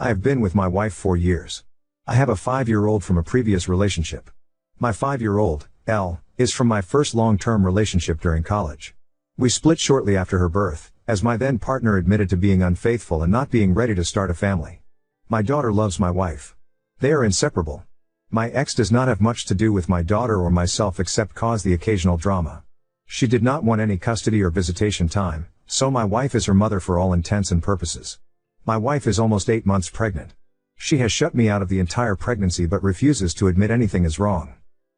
I have been with my wife 4 years. I have a 5-year-old from a previous relationship. My 5-year-old, Elle, is from my first long-term relationship during college. We split shortly after her birth, as my then partner admitted to being unfaithful and not being ready to start a family. My daughter loves my wife. They are inseparable. My ex does not have much to do with my daughter or myself except cause the occasional drama. She did not want any custody or visitation time, so my wife is her mother for all intents and purposes. My wife is almost 8 months pregnant. She has shut me out of the entire pregnancy but refuses to admit anything is wrong.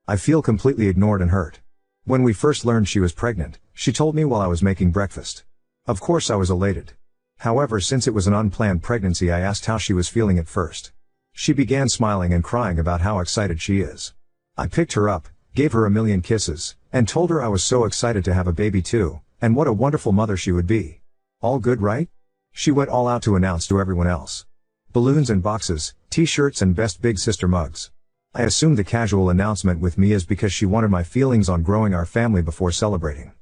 I feel completely ignored and hurt. When we first learned she was pregnant, she told me while I was making breakfast. Of course I was elated. However, since it was an unplanned pregnancy, I asked how she was feeling at first. She began smiling and crying about how excited she is. I picked her up, gave her a million kisses, and told her I was so excited to have a baby too, and what a wonderful mother she would be. All good, right? She went all out to announce to everyone else. Balloons and boxes, t-shirts and best big sister mugs. I assumed the casual announcement with me is because she wanted my feelings on growing our family before celebrating.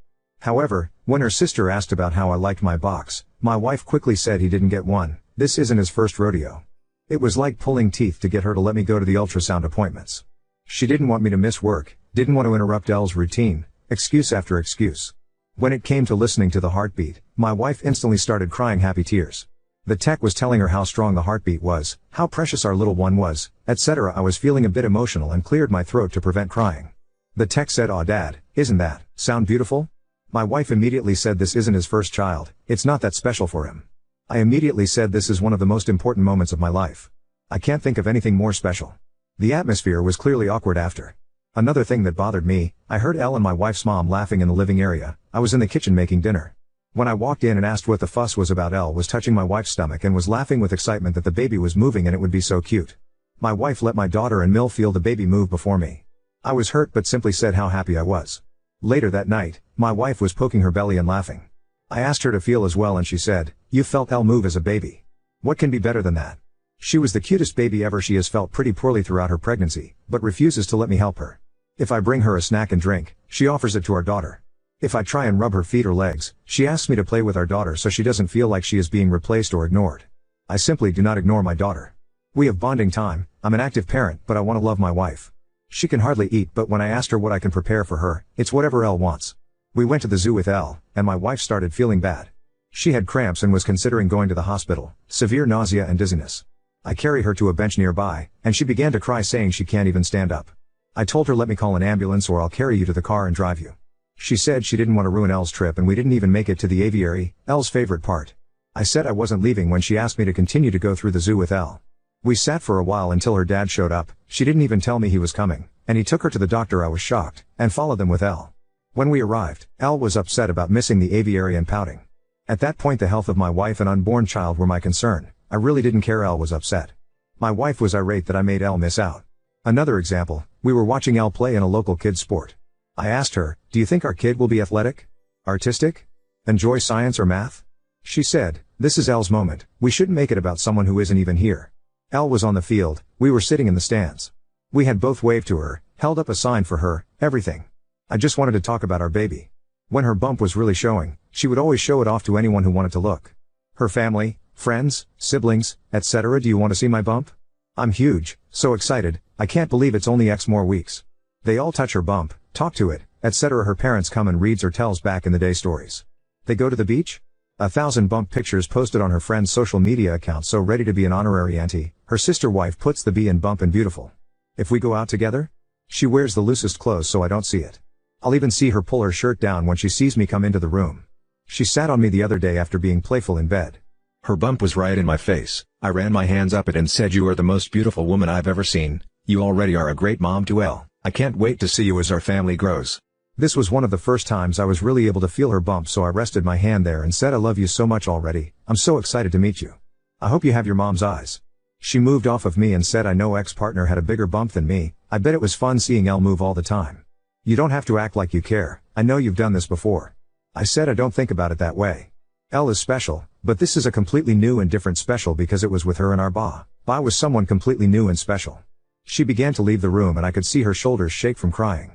However, when her sister asked about how I liked my box, my wife quickly said he didn't get one. This isn't his first rodeo. It was like pulling teeth to get her to let me go to the ultrasound appointments. She didn't want me to miss work, didn't want to interrupt Elle's routine, excuse after excuse. When it came to listening to the heartbeat, my wife instantly started crying happy tears. The tech was telling her how strong the heartbeat was, how precious our little one was, etc. I was feeling a bit emotional and cleared my throat to prevent crying. The tech said, "Aw Dad, isn't that sound beautiful?" My wife immediately said this isn't his first child, it's not that special for him. I immediately said this is one of the most important moments of my life. I can't think of anything more special. The atmosphere was clearly awkward after. Another thing that bothered me, I heard Elle and my wife's mom laughing in the living area. I was in the kitchen making dinner. When I walked in and asked what the fuss was about, Elle was touching my wife's stomach and was laughing with excitement that the baby was moving and it would be so cute. My wife let my daughter and Mill feel the baby move before me. I was hurt but simply said how happy I was. Later that night, my wife was poking her belly and laughing. I asked her to feel as well and she said, "You felt Elle move as a baby. What can be better than that?" She was the cutest baby ever. She has felt pretty poorly throughout her pregnancy, but refuses to let me help her. If I bring her a snack and drink, she offers it to our daughter. If I try and rub her feet or legs, she asks me to play with our daughter so she doesn't feel like she is being replaced or ignored. I simply do not ignore my daughter. We have bonding time. I'm an active parent, but I want to love my wife. She can hardly eat, but when I asked her what I can prepare for her, it's whatever Elle wants. We went to the zoo with Elle, and my wife started feeling bad. She had cramps and was considering going to the hospital, severe nausea and dizziness. I carried her to a bench nearby, and she began to cry saying she can't even stand up. I told her let me call an ambulance or I'll carry you to the car and drive you. She said she didn't want to ruin Elle's trip and we didn't even make it to the aviary, Elle's favorite part. I said I wasn't leaving when she asked me to continue to go through the zoo with Elle. We sat for a while until her dad showed up. She didn't even tell me he was coming, and he took her to the doctor. I was shocked, and followed them with Elle. When we arrived, Elle was upset about missing the aviary and pouting. At that point the health of my wife and unborn child were my concern. I really didn't care Elle was upset. My wife was irate that I made Elle miss out. Another example, we were watching Elle play in a local kids sport. I asked her, "Do you think our kid will be athletic? Artistic? Enjoy science or math?" She said, "This is Elle's moment, we shouldn't make it about someone who isn't even here." Elle was on the field, we were sitting in the stands. We had both waved to her, held up a sign for her, everything. I just wanted to talk about our baby. When her bump was really showing, she would always show it off to anyone who wanted to look. Her family, friends, siblings, etc. "Do you want to see my bump? I'm huge, so excited, I can't believe it's only X more weeks." They all touch her bump, talk to it, etc. Her parents come and reads or tells back in the day stories. They go to the beach? 1,000 bump pictures posted on her friend's social media account, so ready to be an honorary auntie. Her sister wife puts the B in bump and beautiful. If we go out together? She wears the loosest clothes so I don't see it. I'll even see her pull her shirt down when she sees me come into the room. She sat on me the other day after being playful in bed. Her bump was right in my face. I ran my hands up it and said, "You are the most beautiful woman I've ever seen. You already are a great mom to Elle. I can't wait to see you as our family grows." This was one of the first times I was really able to feel her bump, so I rested my hand there and said, "I love you so much already. I'm so excited to meet you. I hope you have your mom's eyes." She moved off of me and said, "I know ex-partner had a bigger bump than me. I bet it was fun seeing Elle move all the time. You don't have to act like you care. I know you've done this before." I said I don't think about it that way. Elle is special, but this is a completely new and different special because it was with her and our Ba. Ba was someone completely new and special. She began to leave the room and I could see her shoulders shake from crying.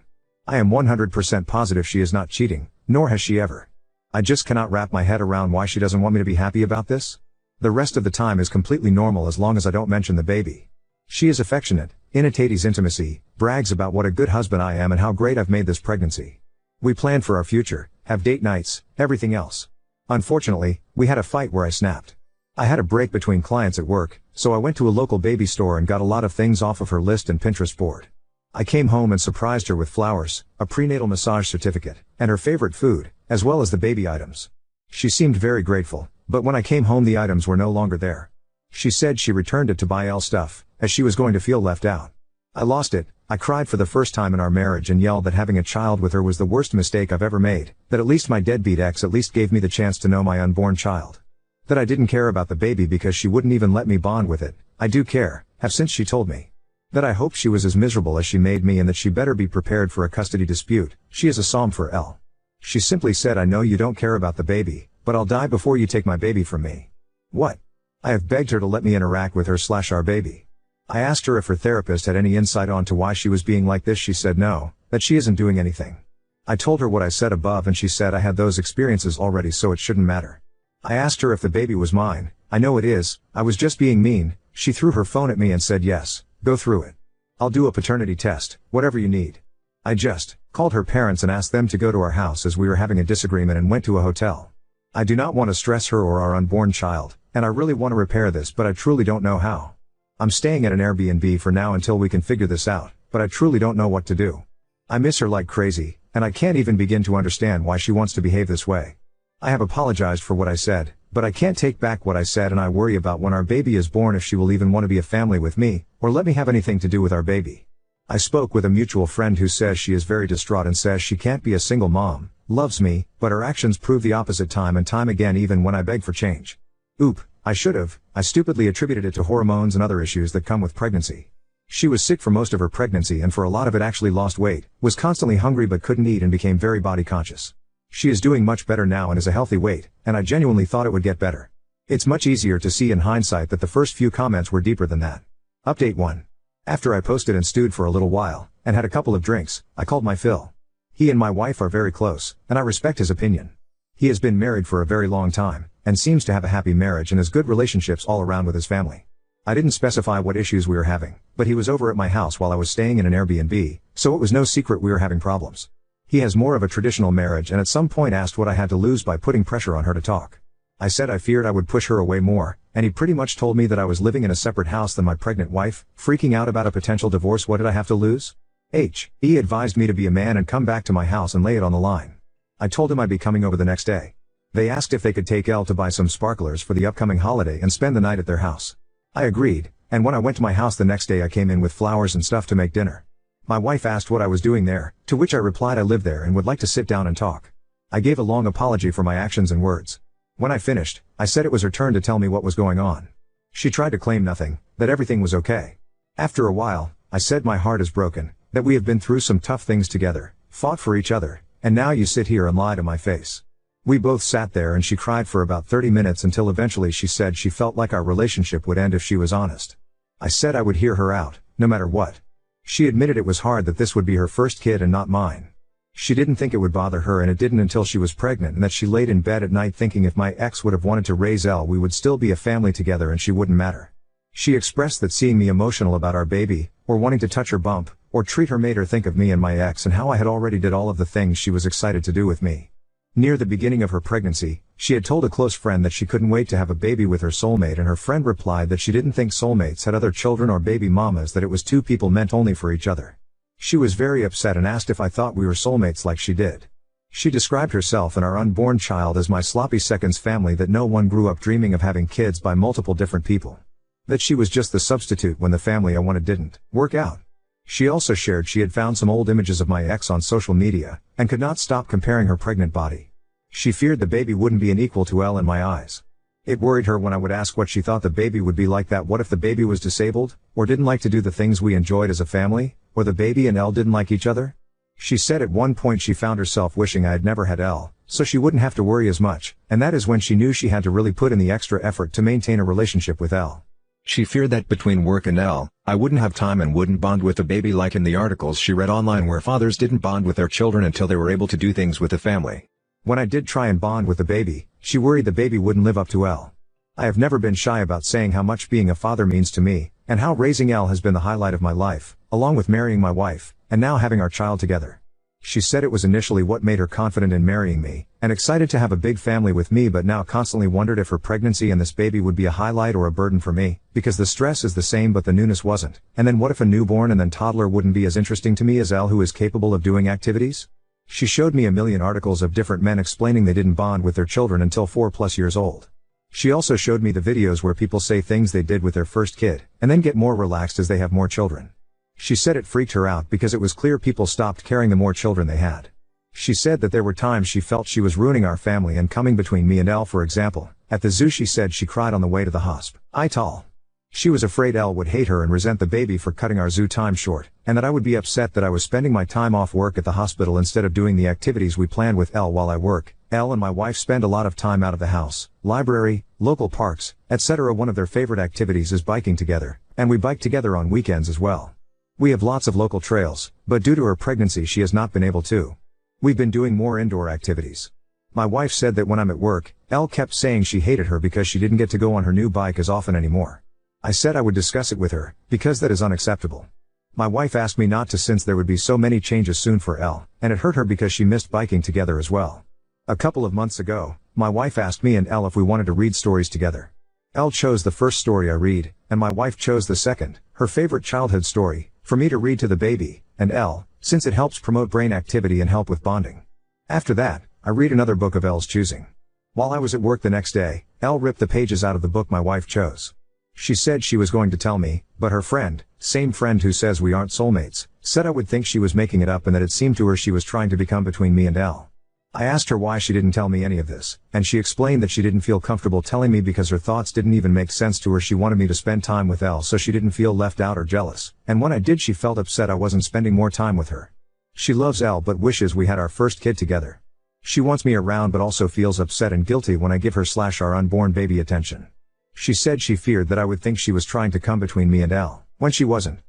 I am 100% positive she is not cheating, nor has she ever. I just cannot wrap my head around why she doesn't want me to be happy about this. The rest of the time is completely normal as long as I don't mention the baby. She is affectionate, initiates intimacy, brags about what a good husband I am and how great I've made this pregnancy. We plan for our future, have date nights, everything else. Unfortunately, we had a fight where I snapped. I had a break between clients at work, so I went to a local baby store and got a lot of things off of her list and Pinterest board. I came home and surprised her with flowers, a prenatal massage certificate, and her favorite food, as well as the baby items. She seemed very grateful, but when I came home the items were no longer there. She said she returned it to buy Elle stuff, as she was going to feel left out. I lost it. I cried for the first time in our marriage and yelled that having a child with her was the worst mistake I've ever made, that at least my deadbeat ex at least gave me the chance to know my unborn child. That I didn't care about the baby because she wouldn't even let me bond with it. I do care, have since she told me. That I hoped she was as miserable as she made me and that she better be prepared for a custody dispute. She is a psalm for Elle. She simply said, I know you don't care about the baby, but I'll die before you take my baby from me. What? I have begged her to let me interact with her/our baby. I asked her if her therapist had any insight onto why she was being like this. She said no, that she isn't doing anything. I told her what I said above and she said I had those experiences already so it shouldn't matter. I asked her if the baby was mine. I know it is, I was just being mean. She threw her phone at me and said yes, go through it. I'll do a paternity test, whatever you need. I just called her parents and asked them to go to our house as we were having a disagreement and went to a hotel. I do not want to stress her or our unborn child, and I really want to repair this but I truly don't know how. I'm staying at an Airbnb for now until we can figure this out, but I truly don't know what to do. I miss her like crazy, and I can't even begin to understand why she wants to behave this way. I have apologized for what I said, but I can't take back what I said and I worry about when our baby is born if she will even want to be a family with me, or let me have anything to do with our baby. I spoke with a mutual friend who says she is very distraught and says she can't be a single mom, loves me, but her actions prove the opposite time and time again even when I beg for change. Oop, I stupidly attributed it to hormones and other issues that come with pregnancy. She was sick for most of her pregnancy and for a lot of it actually lost weight, was constantly hungry but couldn't eat and became very body conscious. She is doing much better now and is a healthy weight, and I genuinely thought it would get better. It's much easier to see in hindsight that the first few comments were deeper than that. Update 1. After I posted and stewed for a little while, and had a couple of drinks, I called my Phil. He and my wife are very close, and I respect his opinion. He has been married for a very long time, and seems to have a happy marriage and has good relationships all around with his family. I didn't specify what issues we were having, but he was over at my house while I was staying in an Airbnb, so it was no secret we were having problems. He has more of a traditional marriage and at some point asked what I had to lose by putting pressure on her to talk. I said I feared I would push her away more, and he pretty much told me that I was living in a separate house than my pregnant wife, freaking out about a potential divorce. What did I have to lose? He advised me to be a man and come back to my house and lay it on the line. I told him I'd be coming over the next day. They asked if they could take Elle to buy some sparklers for the upcoming holiday and spend the night at their house. I agreed, and when I went to my house the next day I came in with flowers and stuff to make dinner. My wife asked what I was doing there, to which I replied I live there and would like to sit down and talk. I gave a long apology for my actions and words. When I finished, I said it was her turn to tell me what was going on. She tried to claim nothing, that everything was okay. After a while, I said my heart is broken, that we have been through some tough things together, fought for each other, and now you sit here and lie to my face. We both sat there and she cried for about 30 minutes until eventually she said she felt like our relationship would end if she was honest. I said I would hear her out, no matter what. She admitted it was hard that this would be her first kid and not mine. She didn't think it would bother her and it didn't until she was pregnant and that she laid in bed at night thinking if my ex would have wanted to raise Elle we would still be a family together and she wouldn't matter. She expressed that seeing me emotional about our baby, or wanting to touch her bump, or treat her made her think of me and my ex and how I had already did all of the things she was excited to do with me. Near the beginning of her pregnancy, she had told a close friend that she couldn't wait to have a baby with her soulmate and her friend replied that she didn't think soulmates had other children or baby mamas, that it was two people meant only for each other. She was very upset and asked if I thought we were soulmates like she did. She described herself and our unborn child as my sloppy seconds family, that no one grew up dreaming of having kids by multiple different people. That she was just the substitute when the family I wanted didn't work out. She also shared she had found some old images of my ex on social media, and could not stop comparing her pregnant body. She feared the baby wouldn't be an equal to Elle in my eyes. It worried her when I would ask what she thought the baby would be like. That what if the baby was disabled, or didn't like to do the things we enjoyed as a family, or the baby and Elle didn't like each other? She said at one point she found herself wishing I had never had Elle, so she wouldn't have to worry as much, and that is when she knew she had to really put in the extra effort to maintain a relationship with Elle. She feared that between work and Elle, I wouldn't have time and wouldn't bond with the baby like in the articles she read online where fathers didn't bond with their children until they were able to do things with the family. When I did try and bond with the baby, she worried the baby wouldn't live up to Elle. I have never been shy about saying how much being a father means to me, and how raising Elle has been the highlight of my life, along with marrying my wife, and now having our child together. She said it was initially what made her confident in marrying me, and excited to have a big family with me, but now constantly wondered if her pregnancy and this baby would be a highlight or a burden for me, because the stress is the same but the newness wasn't. And then what if a newborn and then toddler wouldn't be as interesting to me as Elle, who is capable of doing activities? She showed me a million articles of different men explaining they didn't bond with their children until 4+ years old. She also showed me the videos where people say things they did with their first kid, and then get more relaxed as they have more children. She said it freaked her out because it was clear people stopped caring the more children they had. She said that there were times she felt she was ruining our family and coming between me and Elle. For example, at the zoo she said she cried on the way to the hospital. She was afraid Elle would hate her and resent the baby for cutting our zoo time short, and that I would be upset that I was spending my time off work at the hospital instead of doing the activities we planned with Elle while I work. Elle and my wife spend a lot of time out of the house, library, local parks, etc. One of their favorite activities is biking together, and we bike together on weekends as well. We have lots of local trails, but due to her pregnancy she has not been able to. We've been doing more indoor activities. My wife said that when I'm at work, Elle kept saying she hated her because she didn't get to go on her new bike as often anymore. I said I would discuss it with her, because that is unacceptable. My wife asked me not to since there would be so many changes soon for Elle, and it hurt her because she missed biking together as well. A couple of months ago, my wife asked me and Elle if we wanted to read stories together. Elle chose the first story I read, and my wife chose the second, her favorite childhood story, for me to read to the baby, and Elle, since it helps promote brain activity and help with bonding. After that, I read another book of Elle's choosing. While I was at work the next day, Elle ripped the pages out of the book my wife chose. She said she was going to tell me, but her friend, same friend who says we aren't soulmates, said I would think she was making it up and that it seemed to her she was trying to become between me and Elle. I asked her why she didn't tell me any of this, and she explained that she didn't feel comfortable telling me because her thoughts didn't even make sense to her. She wanted me to spend time with Elle so she didn't feel left out or jealous, and when I did she felt upset I wasn't spending more time with her. She loves Elle but wishes we had our first kid together. She wants me around but also feels upset and guilty when I give her/our unborn baby attention. She said she feared that I would think she was trying to come between me and Elle, when she wasn't.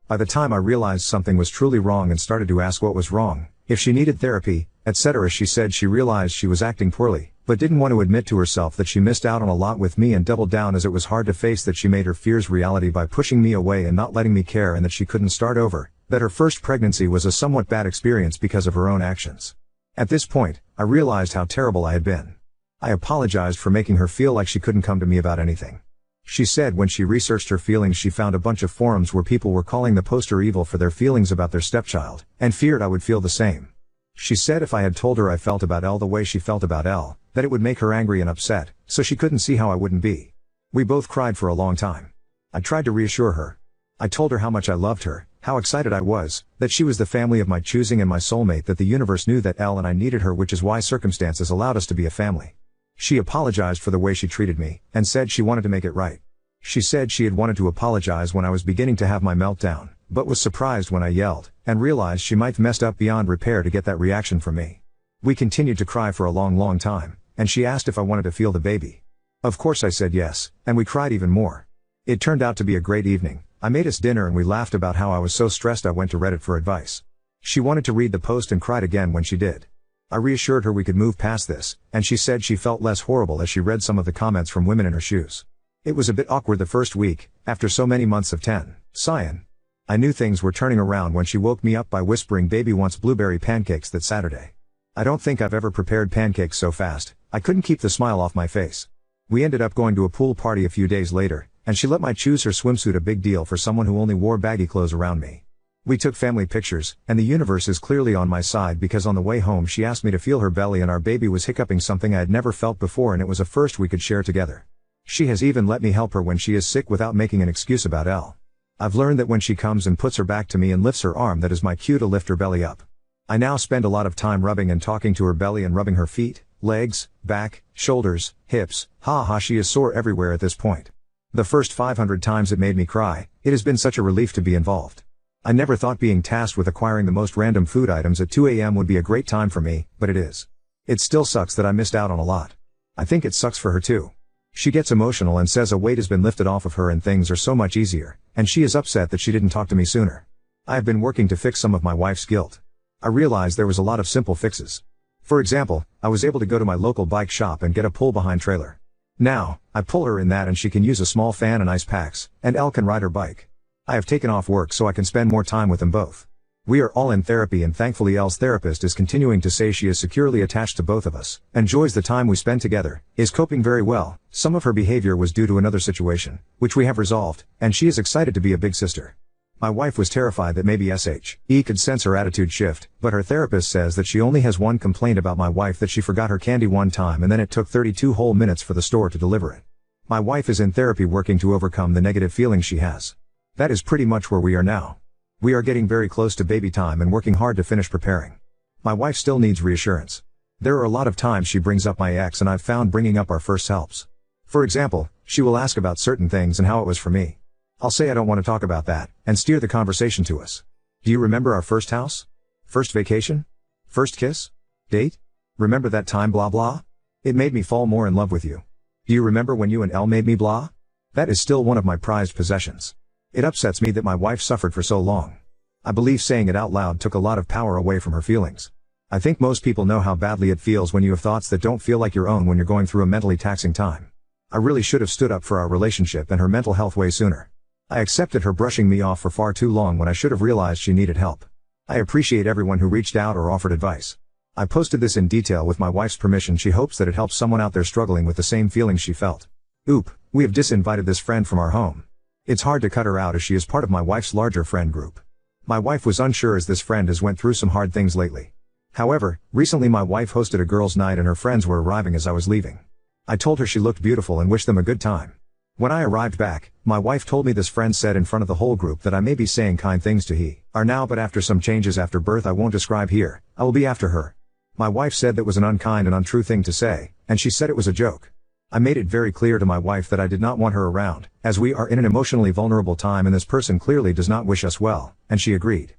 By the time I realized something was truly wrong and started to ask what was wrong, if she needed therapy, etc., she said she realized she was acting poorly, but didn't want to admit to herself that she missed out on a lot with me and doubled down as it was hard to face that she made her fears reality by pushing me away and not letting me care, and that she couldn't start over, that her first pregnancy was a somewhat bad experience because of her own actions. At this point, I realized how terrible I had been. I apologized for making her feel like she couldn't come to me about anything. She said when she researched her feelings she found a bunch of forums where people were calling the poster evil for their feelings about their stepchild, and feared I would feel the same. She said if I had told her I felt about Elle the way she felt about Elle, that it would make her angry and upset, so she couldn't see how I wouldn't be. We both cried for a long time. I tried to reassure her. I told her how much I loved her, how excited I was, that she was the family of my choosing and my soulmate, that the universe knew that Elle and I needed her, which is why circumstances allowed us to be a family. She apologized for the way she treated me, and said she wanted to make it right. She said she had wanted to apologize when I was beginning to have my meltdown, but was surprised when I yelled, and realized she might have messed up beyond repair to get that reaction from me. We continued to cry for a long time, and she asked if I wanted to feel the baby. Of course I said yes, and we cried even more. It turned out to be a great evening. I made us dinner and we laughed about how I was so stressed I went to Reddit for advice. She wanted to read the post and cried again when she did. I reassured her we could move past this, and she said she felt less horrible as she read some of the comments from women in her shoes. It was a bit awkward the first week, after so many months of cyan. I knew things were turning around when she woke me up by whispering baby wants blueberry pancakes that Saturday. I don't think I've ever prepared pancakes so fast. I couldn't keep the smile off my face. We ended up going to a pool party a few days later, and she let me choose her swimsuit, a big deal for someone who only wore baggy clothes around me. We took family pictures, and the universe is clearly on my side because on the way home she asked me to feel her belly and our baby was hiccuping, something I had never felt before, and it was a first we could share together. She has even let me help her when she is sick without making an excuse about Elle. I've learned that when she comes and puts her back to me and lifts her arm, that is my cue to lift her belly up. I now spend a lot of time rubbing and talking to her belly and rubbing her feet, legs, back, shoulders, hips. She is sore everywhere at this point. The first 500 times it made me cry. It has been such a relief to be involved. I never thought being tasked with acquiring the most random food items at 2 a.m. would be a great time for me, but it is. It still sucks that I missed out on a lot. I think it sucks for her too. She gets emotional and says a weight has been lifted off of her and things are so much easier, and she is upset that she didn't talk to me sooner. I have been working to fix some of my wife's guilt. I realized there was a lot of simple fixes. For example, I was able to go to my local bike shop and get a pull-behind trailer. Now, I pull her in that and she can use a small fan and ice packs, and Elle can ride her bike. I have taken off work so I can spend more time with them both. We are all in therapy and thankfully Elle's therapist is continuing to say she is securely attached to both of us, enjoys the time we spend together, is coping very well. Some of her behavior was due to another situation, which we have resolved, and she is excited to be a big sister. My wife was terrified that maybe SHE could sense her attitude shift, but her therapist says that she only has one complaint about my wife, that she forgot her candy one time and then it took 32 whole minutes for the store to deliver it. My wife is in therapy working to overcome the negative feelings she has. That is pretty much where we are now. We are getting very close to baby time and working hard to finish preparing. My wife still needs reassurance. There are a lot of times she brings up my ex and I've found bringing up our first helps. For example, she will ask about certain things and how it was for me. I'll say I don't want to talk about that, and steer the conversation to us. Do you remember our first house? First vacation? First kiss? Date? Remember that time blah blah? It made me fall more in love with you. Do you remember when you and Elle made me blah? That is still one of my prized possessions. It upsets me that my wife suffered for so long. I believe saying it out loud took a lot of power away from her feelings. I think most people know how badly it feels when you have thoughts that don't feel like your own when you're going through a mentally taxing time. I really should have stood up for our relationship and her mental health way sooner. I accepted her brushing me off for far too long when I should have realized she needed help. I appreciate everyone who reached out or offered advice. I posted this in detail with my wife's permission. She hopes that it helps someone out there struggling with the same feelings she felt. Oop, we have disinvited this friend from our home. It's hard to cut her out as she is part of my wife's larger friend group. My wife was unsure as this friend has went through some hard things lately. However, recently my wife hosted a girls' night and her friends were arriving as I was leaving. I told her she looked beautiful and wished them a good time. When I arrived back, my wife told me this friend said in front of the whole group that I may be saying kind things to he are now, but after some changes after birth I won't describe here, I will be after her. My wife said that was an unkind and untrue thing to say, and she said it was a joke. I made it very clear to my wife that I did not want her around, as we are in an emotionally vulnerable time and this person clearly does not wish us well, and she agreed.